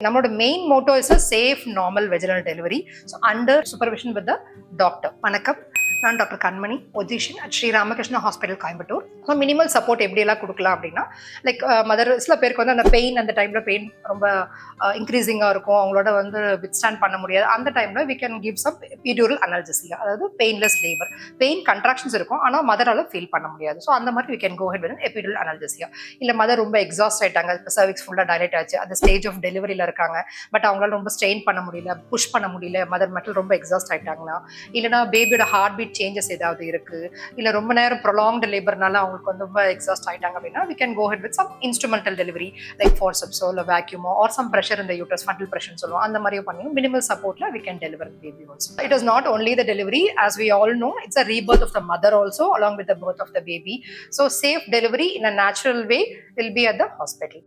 நம்மளோட main motto is a safe normal vaginal delivery. So under supervision with the doctor. வணக்கம், நான் doctor Kanmani, ஒஜிஷியன் at Sri Ramakrishna hospital, Coimbatore. So minimal support எப்படியெல்லாம் கொடுக்கலாம் அப்படின்னா, லைக் மதர் சில பேருக்கு வந்து அந்த பெயின், அந்த டைமில் பெயின் ரொம்ப இன்க்ரீஸிங்காக இருக்கும், அவங்களோட வந்து வித்ஸ்டாண்ட் பண்ண முடியாது. அந்த டைமில் we can give some epidural analgesia, அதாவது பெயின்லெஸ் லேபர். பெயின் கண்ட்ராக்ஷன்ஸ் இருக்கும், ஆனால் மதரால் ஃபீல் பண்ண முடியாது. ஸோ அந்த மாதிரி we can go ahead with epidural analgesia. இல்லை மதர் ரொம்ப எக்ஸாஸ்ட் ஆயிட்டாங்க, இப்போ சர்விக்ஸ் ஃபுல்லாக டைலேட் ஆச்சு, அந்த ஸ்டேஜ் ஆஃப் டெலிவரியில் இருக்காங்க, பட் அவங்களால ரொம்ப ஸ்ட்ரெயின் பண்ண முடியல, புஷ் பண்ண முடியல, மதர் மெட்டல் ரொம்ப எக்ஸாஸ்ட் ஆயிட்டாங்கன்னா, இல்லைனா பேபியோட ஹார்ட் பீட் சேஞ்சஸ் ஏதாவது இருக்கு, இல்ல ரொம்ப நேரம் ப்ரொலாங்டு லேபர்னால அவங்களுக்கு வந்து ரொம்ப எக்ஸாஸ்ட் ஆயிட்டாங்க அப்படின்னா, we can go ahead with some instrumental delivery like forceps or vacuum or some pressure in the uterus, fundal pressure சொல்லுவோம். அந்த மாதிரி பண்ணி minimal supportல we can deliver the baby also. It is not only the delivery, as we all know, it's a rebirth of the mother also along with the birth of the baby. So safe delivery in a natural way will be at the hospital.